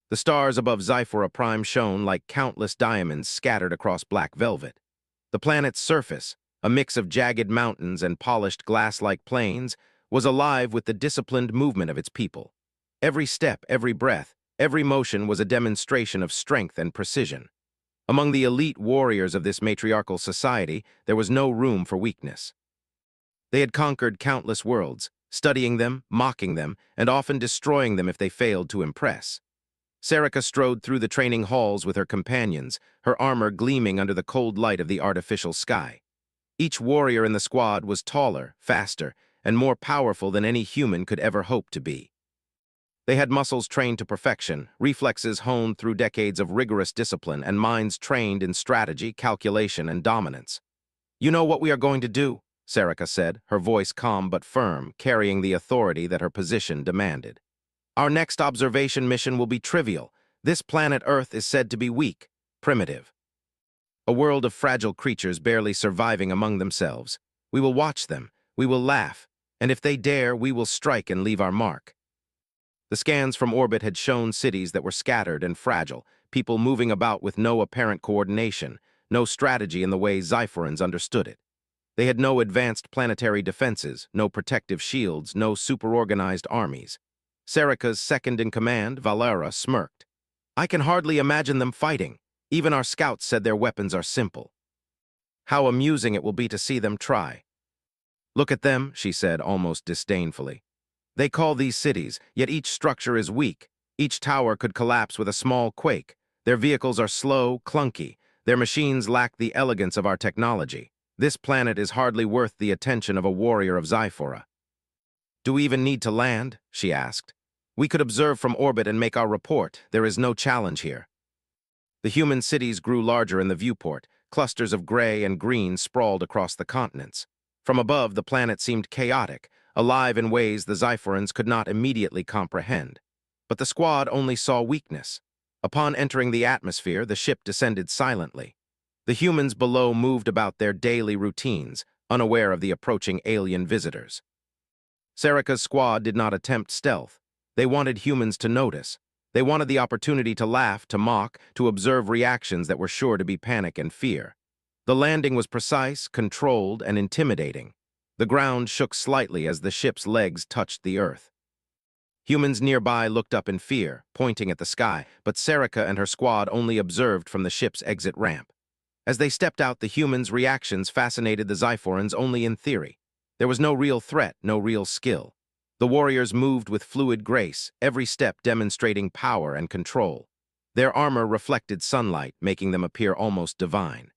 The stars above Xiphora Prime shone like countless diamonds scattered across black velvet. The planet's surface, a mix of jagged mountains and polished glass-like plains, was alive with the disciplined movement of its people. Every step, every breath, every motion was a demonstration of strength and precision. Among the elite warriors of this matriarchal society, there was no room for weakness. They had conquered countless worlds, studying them, mocking them, and often destroying them if they failed to impress. Serica strode through the training halls with her companions, her armor gleaming under the cold light of the artificial sky. Each warrior in the squad was taller, faster, and more powerful than any human could ever hope to be. They had muscles trained to perfection, reflexes honed through decades of rigorous discipline, and minds trained in strategy, calculation, and dominance. "You know what we are going to do," Serica said, her voice calm but firm, carrying the authority that her position demanded. "Our next observation mission will be trivial. This planet Earth is said to be weak, primitive. A world of fragile creatures barely surviving among themselves. We will watch them, we will laugh, and if they dare, we will strike and leave our mark." The scans from orbit had shown cities that were scattered and fragile, people moving about with no apparent coordination, no strategy in the way Xiphorans understood it. They had no advanced planetary defenses, no protective shields, no superorganized armies. Serica's second-in-command, Valera, smirked. "I can hardly imagine them fighting. Even our scouts said their weapons are simple. How amusing it will be to see them try." "Look at them," she said, almost disdainfully. "They call these cities, yet each structure is weak. Each tower could collapse with a small quake. Their vehicles are slow, clunky. Their machines lack the elegance of our technology. This planet is hardly worth the attention of a warrior of Xiphora." "Do we even need to land?" she asked. "We could observe from orbit and make our report. There is no challenge here." The human cities grew larger in the viewport. Clusters of gray and green sprawled across the continents. From above, the planet seemed chaotic, alive in ways the Xiphorans could not immediately comprehend. But the squad only saw weakness. Upon entering the atmosphere, the ship descended silently. The humans below moved about their daily routines, unaware of the approaching alien visitors. Serica's squad did not attempt stealth. They wanted humans to notice. They wanted the opportunity to laugh, to mock, to observe reactions that were sure to be panic and fear. The landing was precise, controlled, and intimidating. The ground shook slightly as the ship's legs touched the earth. Humans nearby looked up in fear, pointing at the sky, but Serica and her squad only observed from the ship's exit ramp. As they stepped out, the humans' reactions fascinated the Xiphorans only in theory. There was no real threat, no real skill. The warriors moved with fluid grace, every step demonstrating power and control. Their armor reflected sunlight, making them appear almost divine.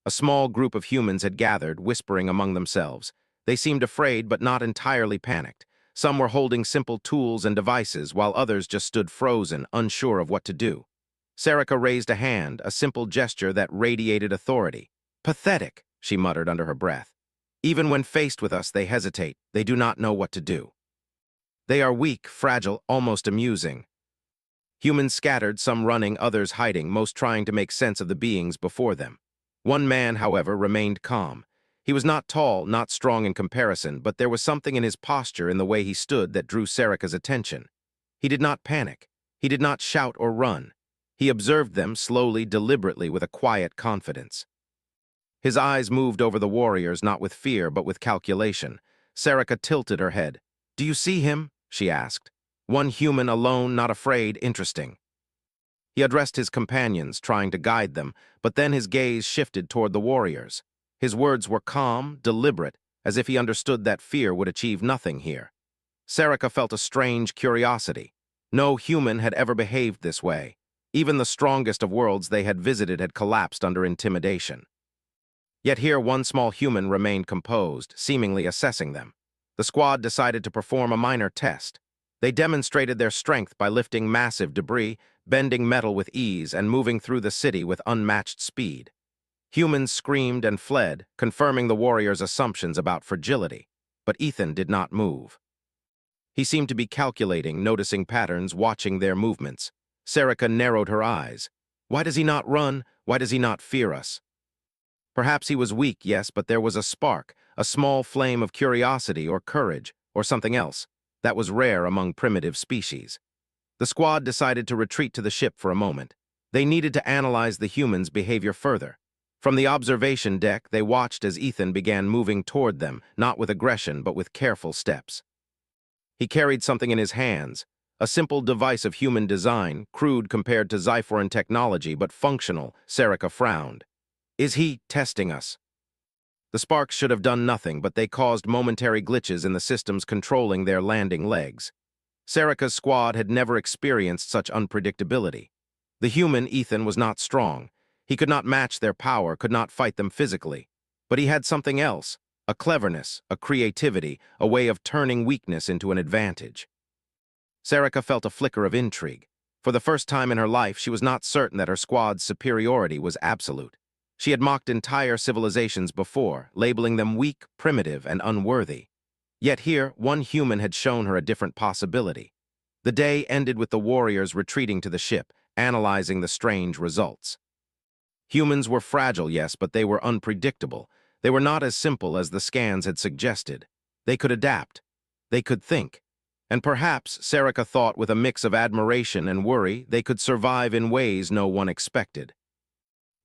A small group of humans had gathered, whispering among themselves. They seemed afraid but not entirely panicked. Some were holding simple tools and devices, while others just stood frozen, unsure of what to do. Serica raised a hand, a simple gesture that radiated authority. "Pathetic," she muttered under her breath. "Even when faced with us, they hesitate. They do not know what to do. They are weak, fragile, almost amusing." Humans scattered, some running, others hiding, most trying to make sense of the beings before them. One man, however, remained calm. He was not tall, not strong in comparison, but there was something in his posture, in the way he stood, that drew Serica's attention. He did not panic. He did not shout or run. He observed them slowly, deliberately, with a quiet confidence. His eyes moved over the warriors, not with fear, but with calculation. Serica tilted her head. "Do you see him?" she asked. "One human, alone, not afraid, interesting." He addressed his companions, trying to guide them, but then his gaze shifted toward the warriors. His words were calm, deliberate, as if he understood that fear would achieve nothing here. Serica felt a strange curiosity. No human had ever behaved this way. Even the strongest of worlds they had visited had collapsed under intimidation. Yet here one small human remained composed, seemingly assessing them. The squad decided to perform a minor test. They demonstrated their strength by lifting massive debris, bending metal with ease, and moving through the city with unmatched speed. Humans screamed and fled, confirming the warriors' assumptions about fragility. But Ethan did not move. He seemed to be calculating, noticing patterns, watching their movements. Serica narrowed her eyes. Why does he not run? Why does he not fear us? Perhaps he was weak, yes, but there was a spark, a small flame of curiosity or courage, or something else, that was rare among primitive species. The squad decided to retreat to the ship for a moment. They needed to analyze the humans' behavior further. From the observation deck, they watched as Ethan began moving toward them, not with aggression, but with careful steps. He carried something in his hands, a simple device of human design, crude compared to Zyphoran technology, but functional. Serica frowned. Is he testing us? The sparks should have done nothing, but they caused momentary glitches in the systems controlling their landing legs. Serica's squad had never experienced such unpredictability. The human, Ethan, was not strong. He could not match their power, could not fight them physically. But he had something else, a cleverness, a creativity, a way of turning weakness into an advantage. Serica felt a flicker of intrigue. For the first time in her life, she was not certain that her squad's superiority was absolute. She had mocked entire civilizations before, labeling them weak, primitive, and unworthy. Yet here, one human had shown her a different possibility. The day ended with the warriors retreating to the ship, analyzing the strange results. Humans were fragile, yes, but they were unpredictable. They were not as simple as the scans had suggested. They could adapt. They could think. And perhaps, Serica thought with a mix of admiration and worry, they could survive in ways no one expected.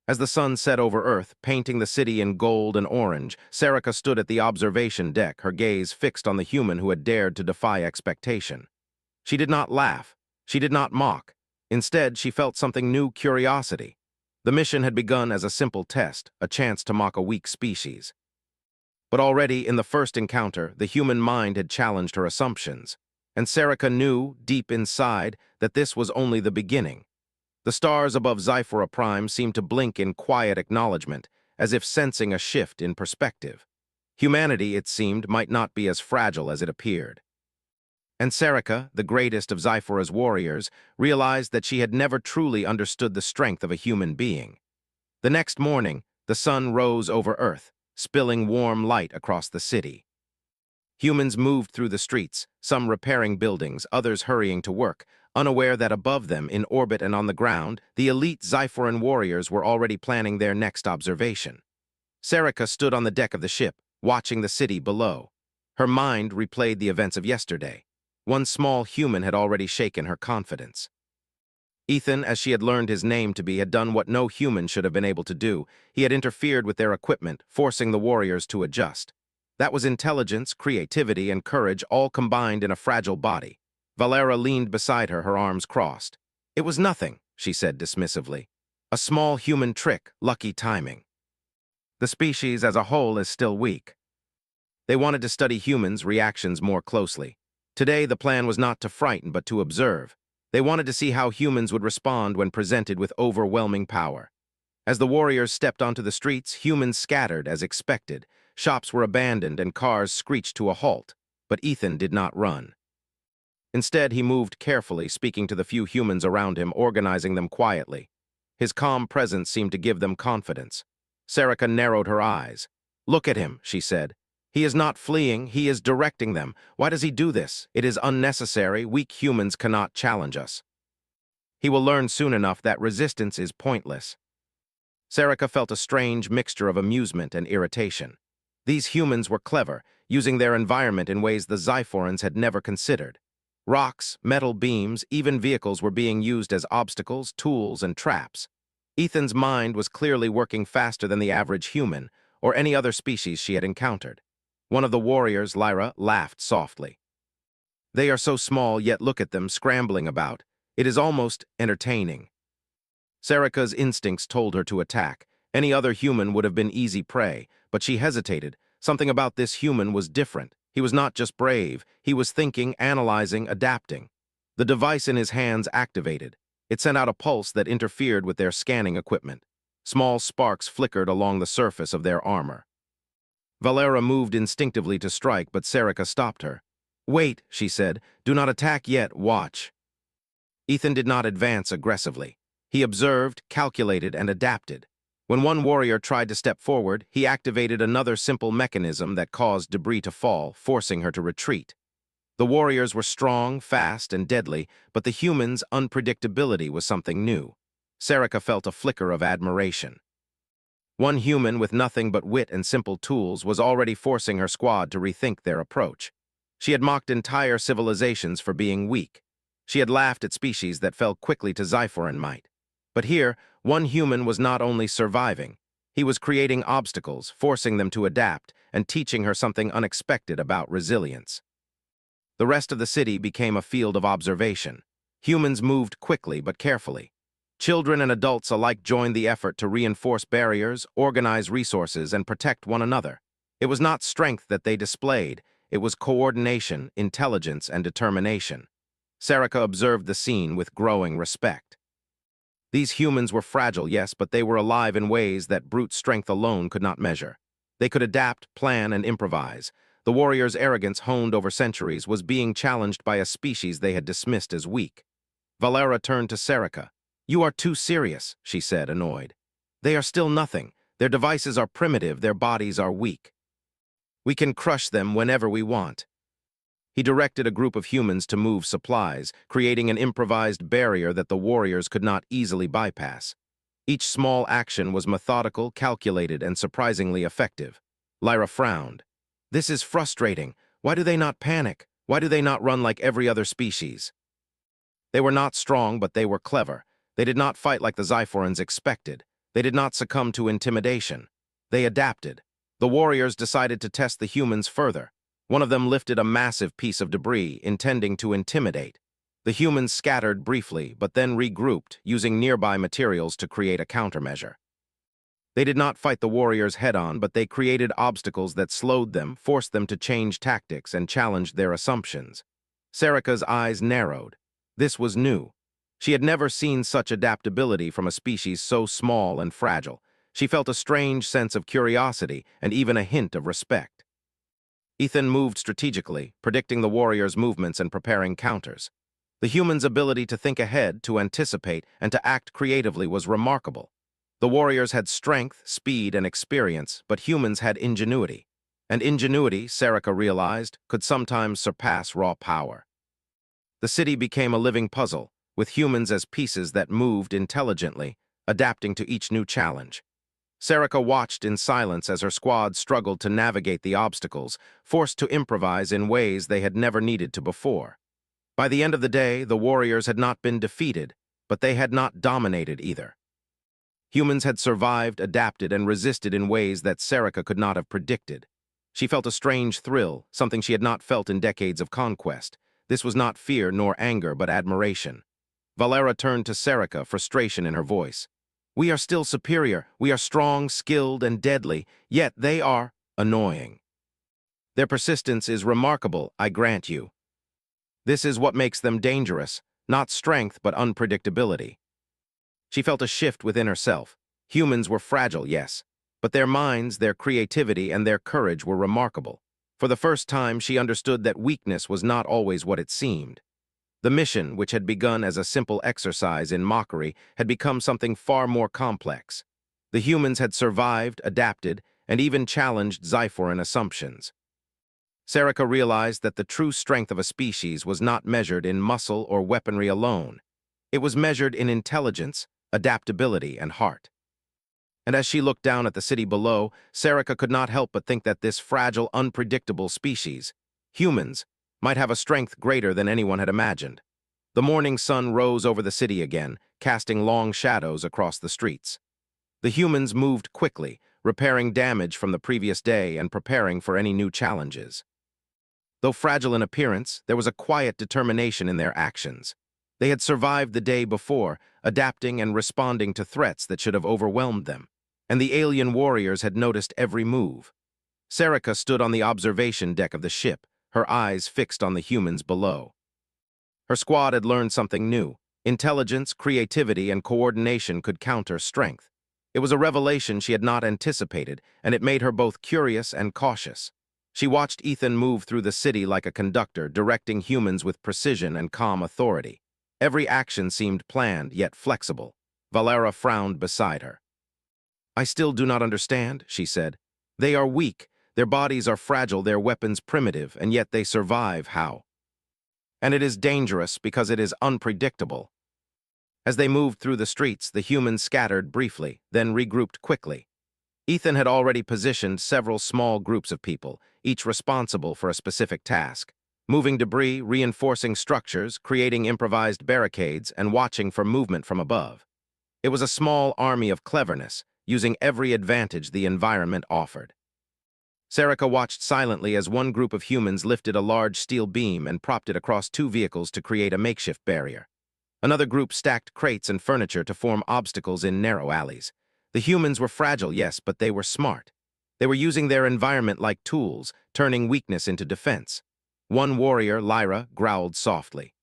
As the sun set over Earth, painting the city in gold and orange, Serica stood at the observation deck, her gaze fixed on the human who had dared to defy expectation. She did not laugh. She did not mock. Instead, she felt something new: curiosity. The mission had begun as a simple test, a chance to mock a weak species. But already in the first encounter, the human mind had challenged her assumptions, and Serica knew, deep inside, that this was only the beginning. The stars above Zyphora Prime seemed to blink in quiet acknowledgement, as if sensing a shift in perspective. Humanity, it seemed, might not be as fragile as it appeared. And Serica, the greatest of Zyphora's warriors, realized that she had never truly understood the strength of a human being. The next morning, the sun rose over Earth, spilling warm light across the city. Humans moved through the streets, some repairing buildings, others hurrying to work, unaware that above them, in orbit and on the ground, the elite Zyphoran warriors were already planning their next observation. Serica stood on the deck of the ship, watching the city below. Her mind replayed the events of yesterday. One small human had already shaken her confidence. Ethan, as she had learned his name to be, had done what no human should have been able to do. He had interfered with their equipment, forcing the warriors to adjust. That was intelligence, creativity, and courage all combined in a fragile body. Valera leaned beside her, her arms crossed. It was nothing, she said dismissively. A small human trick, lucky timing. The species as a whole is still weak. They wanted to study humans' reactions more closely. Today, the plan was not to frighten, but to observe. They wanted to see how humans would respond when presented with overwhelming power. As the warriors stepped onto the streets, humans scattered as expected. Shops were abandoned and cars screeched to a halt, but Ethan did not run. Instead, he moved carefully, speaking to the few humans around him, organizing them quietly. His calm presence seemed to give them confidence. Serica narrowed her eyes. "Look at him," she said. "He is not fleeing, he is directing them. Why does he do this? It is unnecessary. Weak humans cannot challenge us. He will learn soon enough that resistance is pointless." Serica felt a strange mixture of amusement and irritation. These humans were clever, using their environment in ways the Zyphorans had never considered. Rocks, metal beams, even vehicles were being used as obstacles, tools, and traps. Ethan's mind was clearly working faster than the average human, or any other species she had encountered. One of the warriors, Lyra, laughed softly. "They are so small, yet look at them scrambling about. It is almost entertaining." Serica's instincts told her to attack. Any other human would have been easy prey, but she hesitated. Something about this human was different. He was not just brave, he was thinking, analyzing, adapting. The device in his hands activated. It sent out a pulse that interfered with their scanning equipment. Small sparks flickered along the surface of their armor. Valera moved instinctively to strike, but Serica stopped her. "Wait," she said. "Do not attack yet, watch." Ethan did not advance aggressively. He observed, calculated, and adapted. When one warrior tried to step forward, he activated another simple mechanism that caused debris to fall, forcing her to retreat. The warriors were strong, fast, and deadly, but the humans' unpredictability was something new. Serica felt a flicker of admiration. One human with nothing but wit and simple tools was already forcing her squad to rethink their approach. She had mocked entire civilizations for being weak. She had laughed at species that fell quickly to Xyphoran might. But here, one human was not only surviving, he was creating obstacles, forcing them to adapt, and teaching her something unexpected about resilience. The rest of the city became a field of observation. Humans moved quickly but carefully. Children and adults alike joined the effort to reinforce barriers, organize resources, and protect one another. It was not strength that they displayed, it was coordination, intelligence, and determination. Sarika observed the scene with growing respect. These humans were fragile, yes, but they were alive in ways that brute strength alone could not measure. They could adapt, plan, and improvise. The warriors' arrogance honed over centuries was being challenged by a species they had dismissed as weak. Valera turned to Sarika. "You are too serious," she said, annoyed. "They are still nothing. Their devices are primitive, their bodies are weak. We can crush them whenever we want." He directed a group of humans to move supplies, creating an improvised barrier that the warriors could not easily bypass. Each small action was methodical, calculated, and surprisingly effective. Lyra frowned. "This is frustrating. Why do they not panic? Why do they not run like every other species?" They were not strong, but they were clever. They did not fight like the Xyphorans expected. They did not succumb to intimidation. They adapted. The warriors decided to test the humans further. One of them lifted a massive piece of debris, intending to intimidate. The humans scattered briefly, but then regrouped, using nearby materials to create a countermeasure. They did not fight the warriors head-on, but they created obstacles that slowed them, forced them to change tactics, and challenged their assumptions. Sarika's eyes narrowed. This was new. She had never seen such adaptability from a species so small and fragile. She felt a strange sense of curiosity and even a hint of respect. Ethan moved strategically, predicting the warriors' movements and preparing counters. The humans' ability to think ahead, to anticipate, and to act creatively was remarkable. The warriors had strength, speed, and experience, but humans had ingenuity. And ingenuity, Sarika realized, could sometimes surpass raw power. The city became a living puzzle, with humans as pieces that moved intelligently, adapting to each new challenge. Sarika watched in silence as her squad struggled to navigate the obstacles, forced to improvise in ways they had never needed to before. By the end of the day, the warriors had not been defeated, but they had not dominated either. Humans had survived, adapted, and resisted in ways that Sarika could not have predicted. She felt a strange thrill, something she had not felt in decades of conquest. This was not fear nor anger, but admiration. Valera turned to Sarika, frustration in her voice. "We are still superior. We are strong, skilled, and deadly, yet they are annoying. Their persistence is remarkable, I grant you. This is what makes them dangerous, not strength but unpredictability." She felt a shift within herself. Humans were fragile, yes, but their minds, their creativity, and their courage were remarkable. For the first time, she understood that weakness was not always what it seemed. The mission, which had begun as a simple exercise in mockery, had become something far more complex. The humans had survived, adapted, and even challenged Xyphoran assumptions. Sarika realized that the true strength of a species was not measured in muscle or weaponry alone. It was measured in intelligence, adaptability, and heart. And as she looked down at the city below, Sarika could not help but think that this fragile, unpredictable species, humans, might have a strength greater than anyone had imagined. The morning sun rose over the city again, casting long shadows across the streets. The humans moved quickly, repairing damage from the previous day and preparing for any new challenges. Though fragile in appearance, there was a quiet determination in their actions. They had survived the day before, adapting and responding to threats that should have overwhelmed them, and the alien warriors had noticed every move. Sarika stood on the observation deck of the ship, her eyes fixed on the humans below. Her squad had learned something new. Intelligence, creativity, and coordination could counter strength. It was a revelation she had not anticipated, and it made her both curious and cautious. She watched Ethan move through the city like a conductor, directing humans with precision and calm authority. Every action seemed planned, yet flexible. Valera frowned beside her. "I still do not understand," she said. "They are weak. Their bodies are fragile, their weapons primitive, and yet they survive. How? And it is dangerous because it is unpredictable." As they moved through the streets, the humans scattered briefly, then regrouped quickly. Ethan had already positioned several small groups of people, each responsible for a specific task. moving debris, reinforcing structures, creating improvised barricades, and watching for movement from above. It was a small army of cleverness, using every advantage the environment offered. Sarika watched silently as one group of humans lifted a large steel beam and propped it across two vehicles to create a makeshift barrier. Another group stacked crates and furniture to form obstacles in narrow alleys. The humans were fragile, yes, but they were smart. They were using their environment like tools, turning weakness into defense. One warrior, Lyra, growled softly.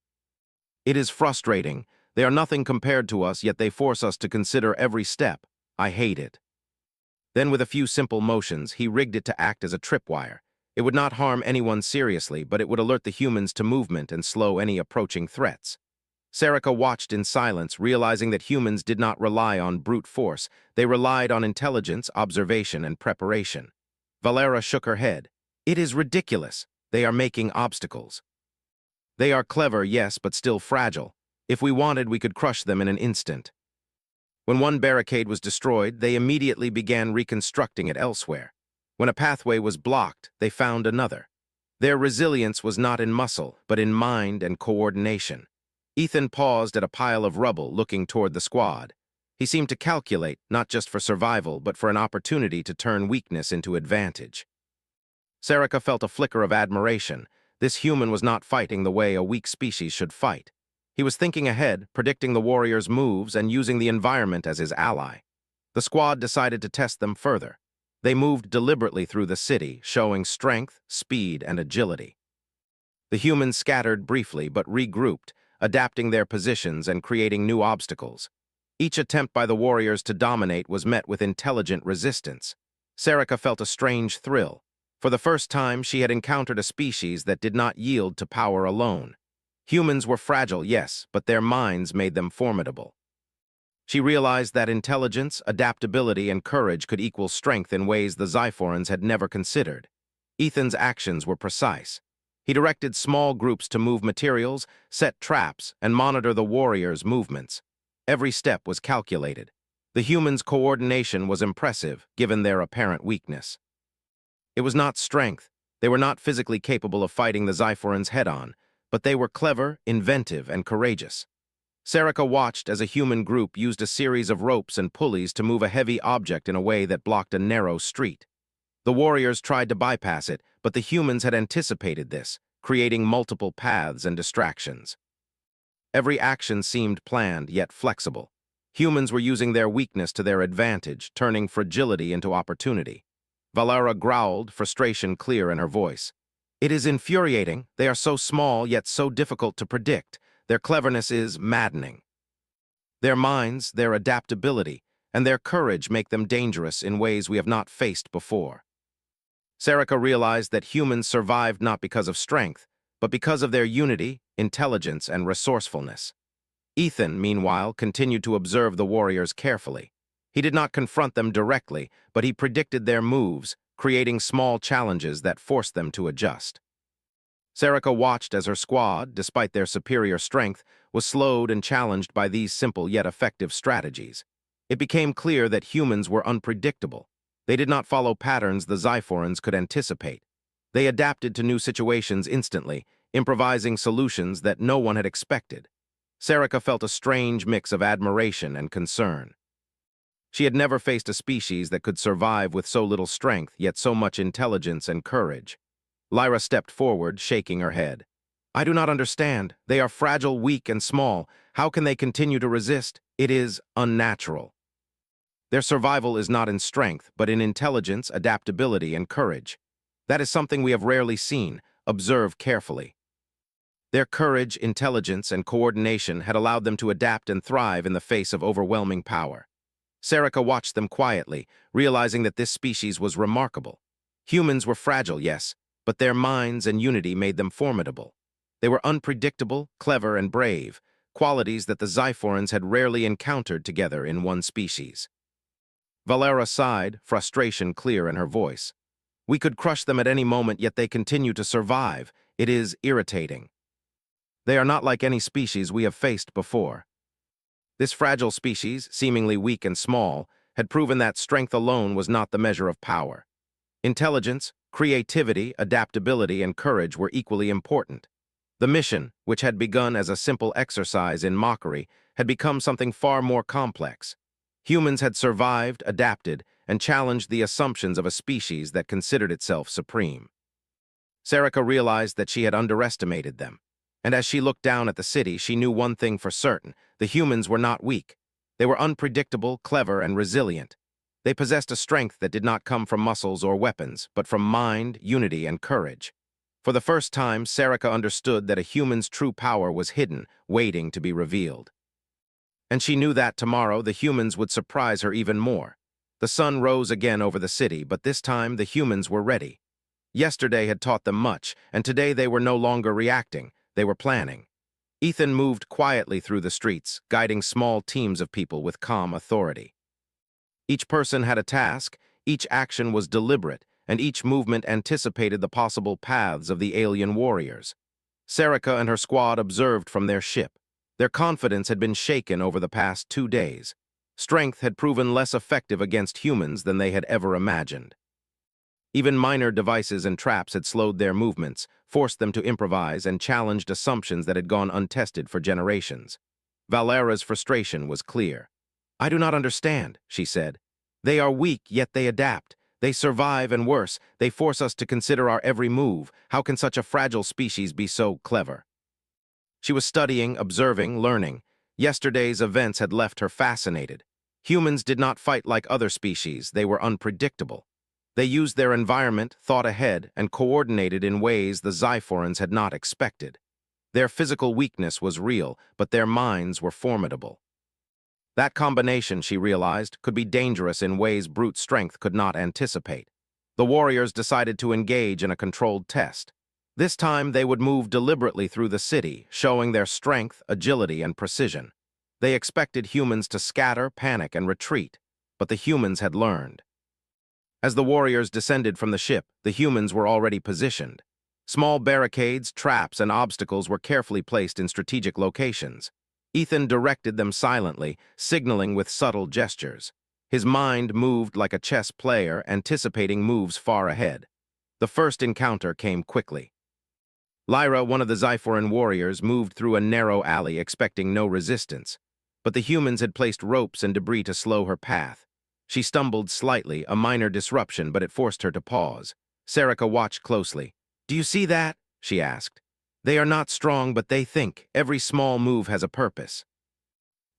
"It is frustrating. They are nothing compared to us, yet they force us to consider every step. I hate it." Then, with a few simple motions, he rigged it to act as a tripwire. It would not harm anyone seriously, but it would alert the humans to movement and slow any approaching threats. Sarika watched in silence, realizing that humans did not rely on brute force. They relied on intelligence, observation, and preparation. Valera shook her head. "It is ridiculous. They are making obstacles. They are clever, yes, but still fragile. If we wanted, we could crush them in an instant." When one barricade was destroyed, they immediately began reconstructing it elsewhere. When a pathway was blocked, they found another. Their resilience was not in muscle, but in mind and coordination. Ethan paused at a pile of rubble, looking toward the squad. He seemed to calculate, not just for survival, but for an opportunity to turn weakness into advantage. Sarika felt a flicker of admiration. This human was not fighting the way a weak species should fight. He was thinking ahead, predicting the warrior's moves and using the environment as his ally. The squad decided to test them further. They moved deliberately through the city, showing strength, speed, and agility. The humans scattered briefly but regrouped, adapting their positions and creating new obstacles. Each attempt by the warriors to dominate was met with intelligent resistance. Sarika felt a strange thrill. For the first time, she had encountered a species that did not yield to power alone. Humans were fragile, yes, but their minds made them formidable. She realized that intelligence, adaptability, and courage could equal strength in ways the Xiphorans had never considered. Ethan's actions were precise. He directed small groups to move materials, set traps, and monitor the warriors' movements. Every step was calculated. The humans' coordination was impressive, given their apparent weakness. It was not strength. They were not physically capable of fighting the Xiphorans head-on, but they were clever, inventive, and courageous. Sarika watched as a human group used a series of ropes and pulleys to move a heavy object in a way that blocked a narrow street. The warriors tried to bypass it, but the humans had anticipated this, creating multiple paths and distractions. Every action seemed planned, yet flexible. Humans were using their weakness to their advantage, turning fragility into opportunity. Valera growled, frustration clear in her voice. "It is infuriating. They are so small, yet so difficult to predict. Their cleverness is maddening. Their minds, their adaptability, and their courage make them dangerous in ways we have not faced before." Sarika realized that humans survived not because of strength, but because of their unity, intelligence, and resourcefulness. Ethan, meanwhile, continued to observe the warriors carefully. He did not confront them directly, but he predicted their moves, creating small challenges that forced them to adjust. Sarika watched as her squad, despite their superior strength, was slowed and challenged by these simple yet effective strategies. It became clear that humans were unpredictable. They did not follow patterns the Xiphorans could anticipate. They adapted to new situations instantly, improvising solutions that no one had expected. Sarika felt a strange mix of admiration and concern. She had never faced a species that could survive with so little strength, yet so much intelligence and courage. Lyra stepped forward, shaking her head. "I do not understand. They are fragile, weak, and small. How can they continue to resist? It is unnatural. Their survival is not in strength, but in intelligence, adaptability, and courage. That is something we have rarely seen. Observe carefully." Their courage, intelligence, and coordination had allowed them to adapt and thrive in the face of overwhelming power. Sarika watched them quietly, realizing that this species was remarkable. Humans were fragile, yes, but their minds and unity made them formidable. They were unpredictable, clever, and brave, qualities that the Xiphorans had rarely encountered together in one species. Valera sighed, frustration clear in her voice. "We could crush them at any moment, yet they continue to survive. It is irritating. They are not like any species we have faced before." This fragile species, seemingly weak and small, had proven that strength alone was not the measure of power. Intelligence, Creativity, adaptability, and courage were equally important. The mission, which had begun as a simple exercise in mockery, had become something far more complex. Humans had survived, adapted, and challenged the assumptions of a species that considered itself supreme. Sarika realized that she had underestimated them. And as she looked down at the city, she knew one thing for certain: the humans were not weak. They were unpredictable, clever, and resilient. They possessed a strength that did not come from muscles or weapons, but from mind, unity, and courage. For the first time, Sarika understood that a human's true power was hidden, waiting to be revealed. And she knew that tomorrow the humans would surprise her even more. The sun rose again over the city, but this time the humans were ready. Yesterday had taught them much, and today they were no longer reacting, they were planning. Ethan moved quietly through the streets, guiding small teams of people with calm authority. Each person had a task, each action was deliberate, and each movement anticipated the possible paths of the alien warriors. Sarika and her squad observed from their ship. Their confidence had been shaken over the past 2 days. Strength had proven less effective against humans than they had ever imagined. Even minor devices and traps had slowed their movements, forced them to improvise, and challenged assumptions that had gone untested for generations. Valera's frustration was clear. "I do not understand," she said. "They are weak, yet they adapt. They survive, and worse, they force us to consider our every move. How can such a fragile species be so clever?" She was studying, observing, learning. Yesterday's events had left her fascinated. Humans did not fight like other species. They were unpredictable. They used their environment, thought ahead, and coordinated in ways the Xiforans had not expected. Their physical weakness was real, but their minds were formidable. That combination, she realized, could be dangerous in ways brute strength could not anticipate. The warriors decided to engage in a controlled test. This time, they would move deliberately through the city, showing their strength, agility, and precision. They expected humans to scatter, panic, and retreat, but the humans had learned. As the warriors descended from the ship, the humans were already positioned. Small barricades, traps, and obstacles were carefully placed in strategic locations. Ethan directed them silently, signaling with subtle gestures. His mind moved like a chess player, anticipating moves far ahead. The first encounter came quickly. Lyra, one of the Xiforan warriors, moved through a narrow alley, expecting no resistance. But the humans had placed ropes and debris to slow her path. She stumbled slightly, a minor disruption, but it forced her to pause. Sarika watched closely. "Do you see that?" she asked. "They are not strong, but they think. Every small move has a purpose.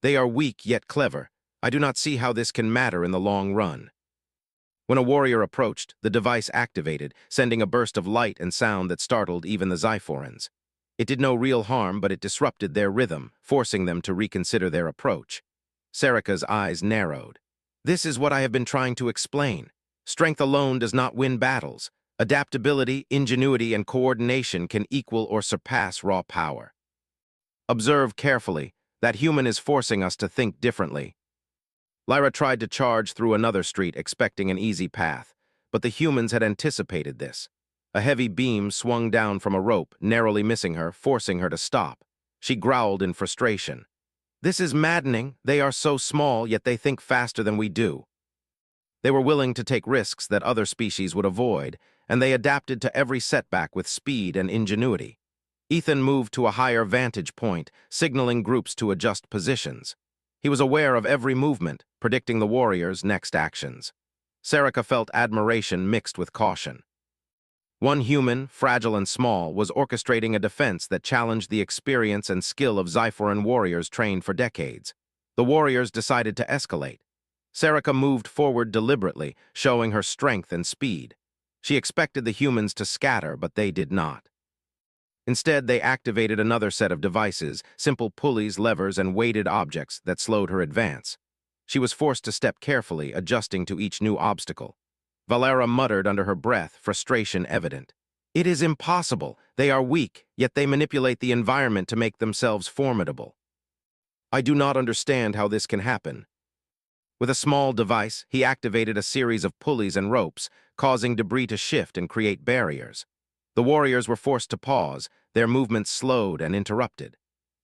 They are weak, yet clever. I do not see how this can matter in the long run." When a warrior approached, the device activated, sending a burst of light and sound that startled even the Xiforans. It did no real harm, but it disrupted their rhythm, forcing them to reconsider their approach. Sarika's eyes narrowed. "This is what I have been trying to explain. Strength alone does not win battles. Adaptability, ingenuity, and coordination can equal or surpass raw power. Observe carefully. That human is forcing us to think differently." Lyra tried to charge through another street, expecting an easy path, but the humans had anticipated this. A heavy beam swung down from a rope, narrowly missing her, forcing her to stop. She growled in frustration. "This is maddening. They are so small, yet they think faster than we do." They were willing to take risks that other species would avoid, and they adapted to every setback with speed and ingenuity. Ethan moved to a higher vantage point, signaling groups to adjust positions. He was aware of every movement, predicting the warriors' next actions. Sarika felt admiration mixed with caution. One human, fragile and small, was orchestrating a defense that challenged the experience and skill of Xiforan warriors trained for decades. The warriors decided to escalate. Sarika moved forward deliberately, showing her strength and speed. She expected the humans to scatter, but they did not. Instead, they activated another set of devices, simple pulleys, levers, and weighted objects that slowed her advance. She was forced to step carefully, adjusting to each new obstacle. Valera muttered under her breath, frustration evident. "It is impossible. They are weak, yet they manipulate the environment to make themselves formidable. I do not understand how this can happen." With a small device, he activated a series of pulleys and ropes, causing debris to shift and create barriers. The warriors were forced to pause, their movements slowed and interrupted.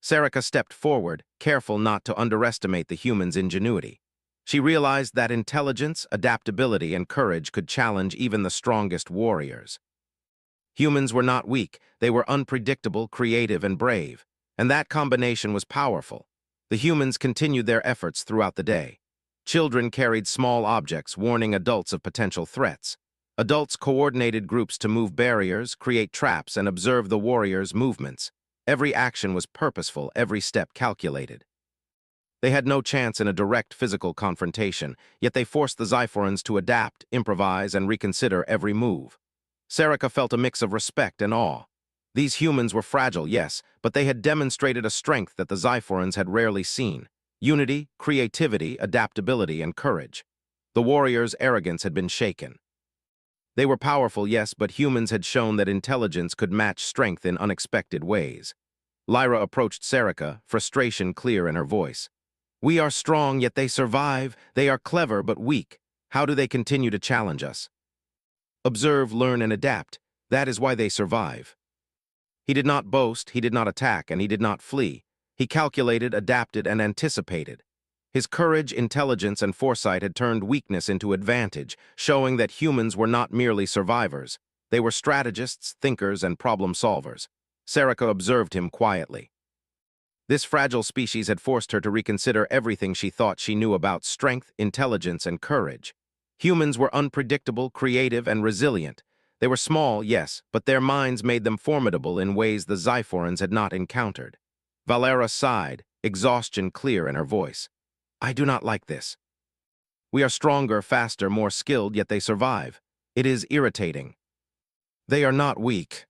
Sarika stepped forward, careful not to underestimate the human's ingenuity. She realized that intelligence, adaptability, and courage could challenge even the strongest warriors. Humans were not weak, they were unpredictable, creative, and brave, and that combination was powerful. The humans continued their efforts throughout the day. Children carried small objects, warning adults of potential threats. Adults coordinated groups to move barriers, create traps, and observe the warriors' movements. Every action was purposeful, every step calculated. They had no chance in a direct physical confrontation, yet they forced the Xiphorans to adapt, improvise, and reconsider every move. Sarika felt a mix of respect and awe. These humans were fragile, yes, but they had demonstrated a strength that the Xiphorans had rarely seen. Unity, creativity, adaptability, and courage. The warriors' arrogance had been shaken. They were powerful, yes, but humans had shown that intelligence could match strength in unexpected ways. Lyra approached Sarika, frustration clear in her voice. "We are strong, yet they survive. They are clever, but weak. How do they continue to challenge us?" "Observe, learn, and adapt. That is why they survive." He did not boast, he did not attack, and he did not flee. He calculated, adapted, and anticipated. His courage, intelligence, and foresight had turned weakness into advantage, showing that humans were not merely survivors. They were strategists, thinkers, and problem solvers. Sarika observed him quietly. This fragile species had forced her to reconsider everything she thought she knew about strength, intelligence, and courage. Humans were unpredictable, creative, and resilient. They were small, yes, but their minds made them formidable in ways the Xiphorans had not encountered. Valera sighed, exhaustion clear in her voice. "I do not like this. We are stronger, faster, more skilled, yet they survive. It is irritating." "They are not weak.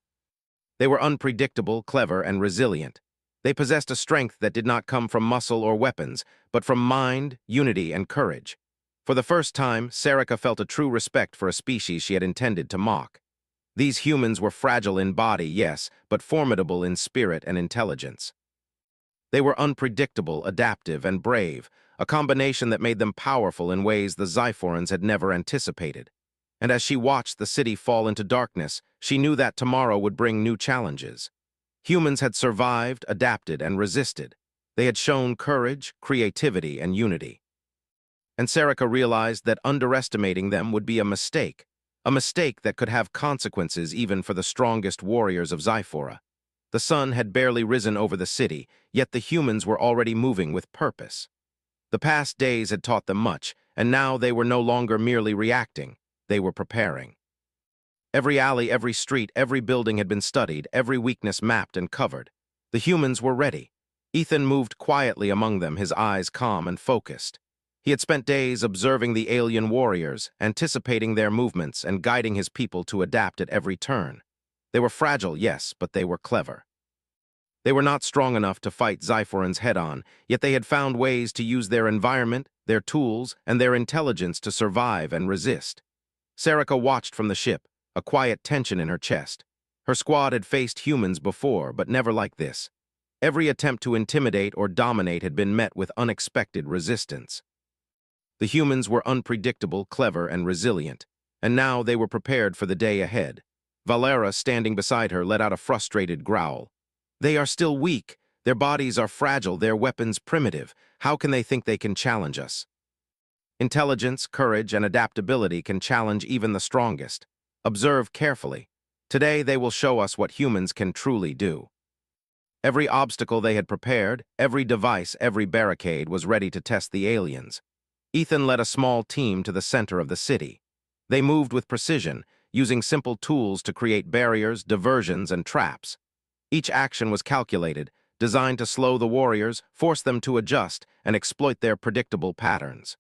They were unpredictable, clever, and resilient. They possessed a strength that did not come from muscle or weapons, but from mind, unity, and courage." For the first time, Sarika felt a true respect for a species she had intended to mock. These humans were fragile in body, yes, but formidable in spirit and intelligence. They were unpredictable, adaptive, and brave, a combination that made them powerful in ways the Xiphorans had never anticipated. And as she watched the city fall into darkness, she knew that tomorrow would bring new challenges. Humans had survived, adapted, and resisted. They had shown courage, creativity, and unity. And Sarika realized that underestimating them would be a mistake that could have consequences even for the strongest warriors of Xiphora. The sun had barely risen over the city, yet the humans were already moving with purpose. The past days had taught them much, and now they were no longer merely reacting, they were preparing. Every alley, every street, every building had been studied, every weakness mapped and covered. The humans were ready. Ethan moved quietly among them, his eyes calm and focused. He had spent days observing the alien warriors, anticipating their movements and guiding his people to adapt at every turn. They were fragile, yes, but they were clever. They were not strong enough to fight Xiphorans head-on, yet they had found ways to use their environment, their tools, and their intelligence to survive and resist. Sarika watched from the ship, a quiet tension in her chest. Her squad had faced humans before, but never like this. Every attempt to intimidate or dominate had been met with unexpected resistance. The humans were unpredictable, clever, and resilient, and now they were prepared for the day ahead. Valera, standing beside her, let out a frustrated growl. "They are still weak. Their bodies are fragile, their weapons primitive. How can they think they can challenge us?" Intelligence, courage, and adaptability can challenge even the strongest. Observe carefully. Today they will show us what humans can truly do. Every obstacle they had prepared, every device, every barricade was ready to test the aliens. Ethan led a small team to the center of the city. They moved with precision, using simple tools to create barriers, diversions, and traps. Each action was calculated, designed to slow the warriors, force them to adjust, and exploit their predictable patterns.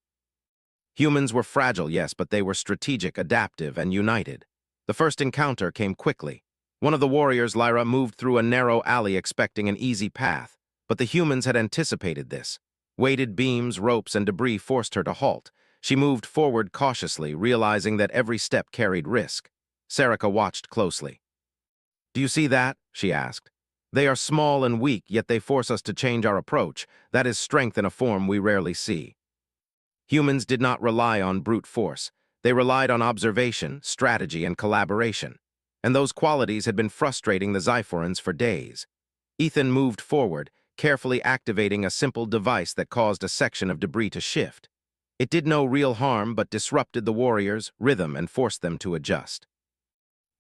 Humans were fragile, yes, but they were strategic, adaptive, and united. The first encounter came quickly. One of the warriors, Lyra, moved through a narrow alley expecting an easy path, but the humans had anticipated this. Weighted beams, ropes, and debris forced her to halt. She moved forward cautiously, realizing that every step carried risk. Sarika watched closely. "Do you see that?" she asked. "They are small and weak, yet they force us to change our approach. That is strength in a form we rarely see." Humans did not rely on brute force. They relied on observation, strategy, and collaboration. And those qualities had been frustrating the Xiphorans for days. Ethan moved forward, carefully activating a simple device that caused a section of debris to shift. It did no real harm but disrupted the warriors' rhythm and forced them to adjust.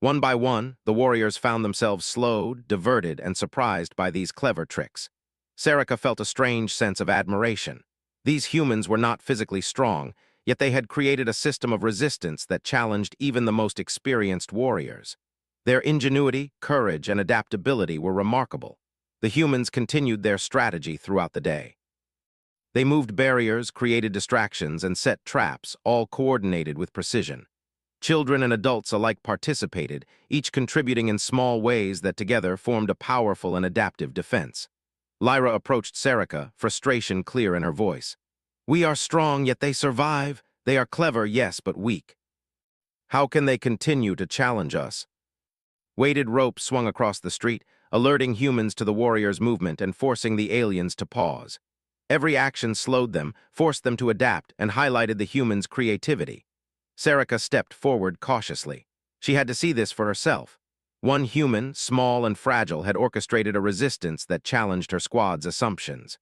One by one, the warriors found themselves slowed, diverted, and surprised by these clever tricks. Serica felt a strange sense of admiration. These humans were not physically strong, yet they had created a system of resistance that challenged even the most experienced warriors. Their ingenuity, courage, and adaptability were remarkable. The humans continued their strategy throughout the day. They moved barriers, created distractions, and set traps, all coordinated with precision. Children and adults alike participated, each contributing in small ways that together formed a powerful and adaptive defense. Lyra approached Serica, frustration clear in her voice. "We are strong, yet they survive. They are clever, yes, but weak. How can they continue to challenge us?" Weighted ropes swung across the street, alerting humans to the warriors' movement and forcing the aliens to pause. Every action slowed them, forced them to adapt, and highlighted the humans' creativity. Serica stepped forward cautiously. She had to see this for herself. One human, small and fragile, had orchestrated a resistance that challenged her squad's assumptions.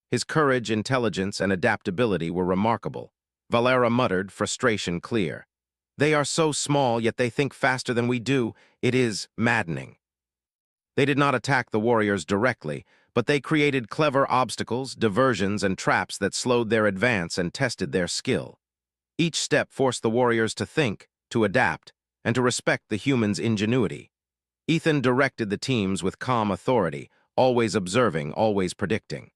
His courage, intelligence, and adaptability were remarkable. Valera muttered, frustration clear. "They are so small, yet they think faster than we do. It is maddening." They did not attack the warriors directly, but they created clever obstacles, diversions, and traps that slowed their advance and tested their skill. Each step forced the warriors to think, to adapt, and to respect the humans' ingenuity. Ethan directed the teams with calm authority, always observing, always predicting.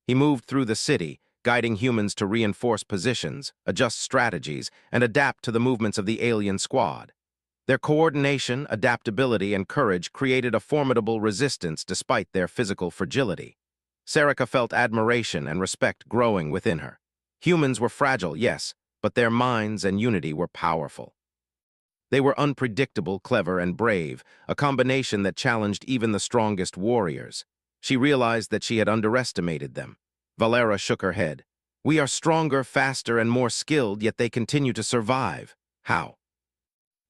He moved through the city, guiding humans to reinforce positions, adjust strategies, and adapt to the movements of the alien squad. Their coordination, adaptability, and courage created a formidable resistance despite their physical fragility. Serica felt admiration and respect growing within her. Humans were fragile, yes, but their minds and unity were powerful. They were unpredictable, clever, and brave, a combination that challenged even the strongest warriors. She realized that she had underestimated them. Valera shook her head. "We are stronger, faster, and more skilled, yet they continue to survive. How?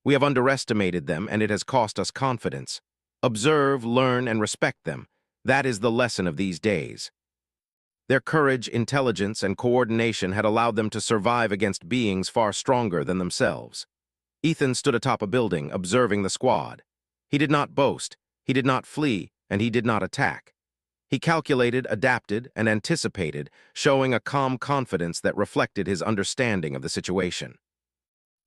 We have underestimated them, and it has cost us confidence. Observe, learn, and respect them. That is the lesson of these days." Their courage, intelligence, and coordination had allowed them to survive against beings far stronger than themselves. Ethan stood atop a building, observing the squad. He did not boast, he did not flee, and he did not attack. He calculated, adapted, and anticipated, showing a calm confidence that reflected his understanding of the situation.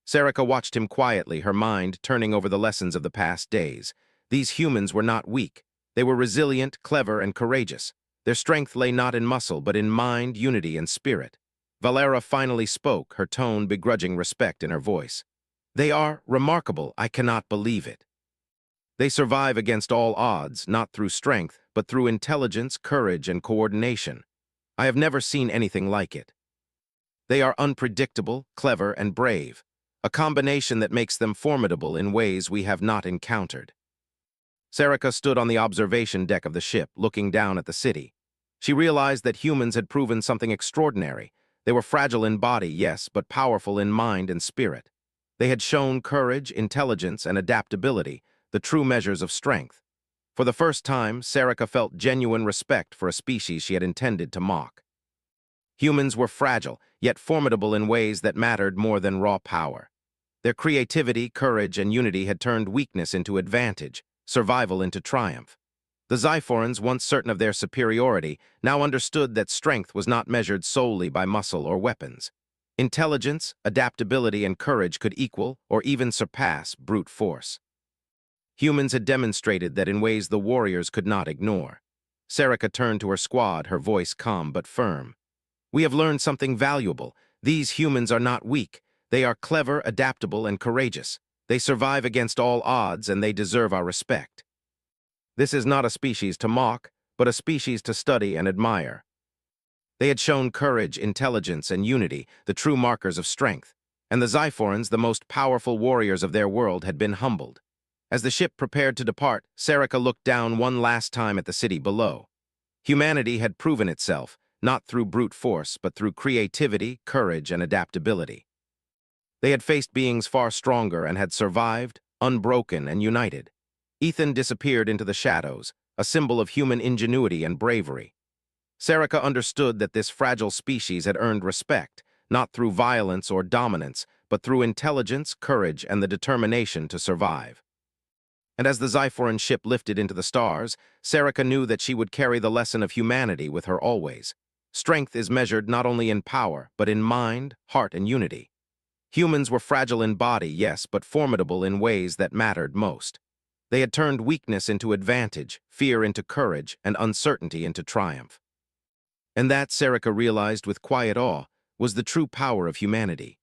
Serica watched him quietly, her mind turning over the lessons of the past days. These humans were not weak. They were resilient, clever, and courageous. Their strength lay not in muscle, but in mind, unity, and spirit. Valera finally spoke, her tone begrudging respect in her voice. "They are remarkable. I cannot believe it. They survive against all odds, not through strength, but through intelligence, courage, and coordination. I have never seen anything like it. They are unpredictable, clever, and brave, a combination that makes them formidable in ways we have not encountered." Serica stood on the observation deck of the ship, looking down at the city. She realized that humans had proven something extraordinary. They were fragile in body, yes, but powerful in mind and spirit. They had shown courage, intelligence, and adaptability, the true measures of strength. For the first time, Serica felt genuine respect for a species she had intended to mock. Humans were fragile, yet formidable in ways that mattered more than raw power. Their creativity, courage, and unity had turned weakness into advantage, survival into triumph. The Xiforans, once certain of their superiority, now understood that strength was not measured solely by muscle or weapons. Intelligence, adaptability, and courage could equal, or even surpass, brute force. Humans had demonstrated that in ways the warriors could not ignore. Serica turned to her squad, her voice calm but firm. "We have learned something valuable. These humans are not weak. They are clever, adaptable, and courageous. They survive against all odds, and they deserve our respect. This is not a species to mock, but a species to study and admire." They had shown courage, intelligence, and unity, the true markers of strength, and the Xiforans, the most powerful warriors of their world, had been humbled. As the ship prepared to depart, Serica looked down one last time at the city below. Humanity had proven itself, not through brute force, but through creativity, courage, and adaptability. They had faced beings far stronger and had survived, unbroken and united. Ethan disappeared into the shadows, a symbol of human ingenuity and bravery. Serica understood that this fragile species had earned respect, not through violence or dominance, but through intelligence, courage, and the determination to survive. And as the Xyphoran ship lifted into the stars, Serica knew that she would carry the lesson of humanity with her always. Strength is measured not only in power, but in mind, heart, and unity. Humans were fragile in body, yes, but formidable in ways that mattered most. They had turned weakness into advantage, fear into courage, and uncertainty into triumph. And that, Serica realized with quiet awe, was the true power of humanity.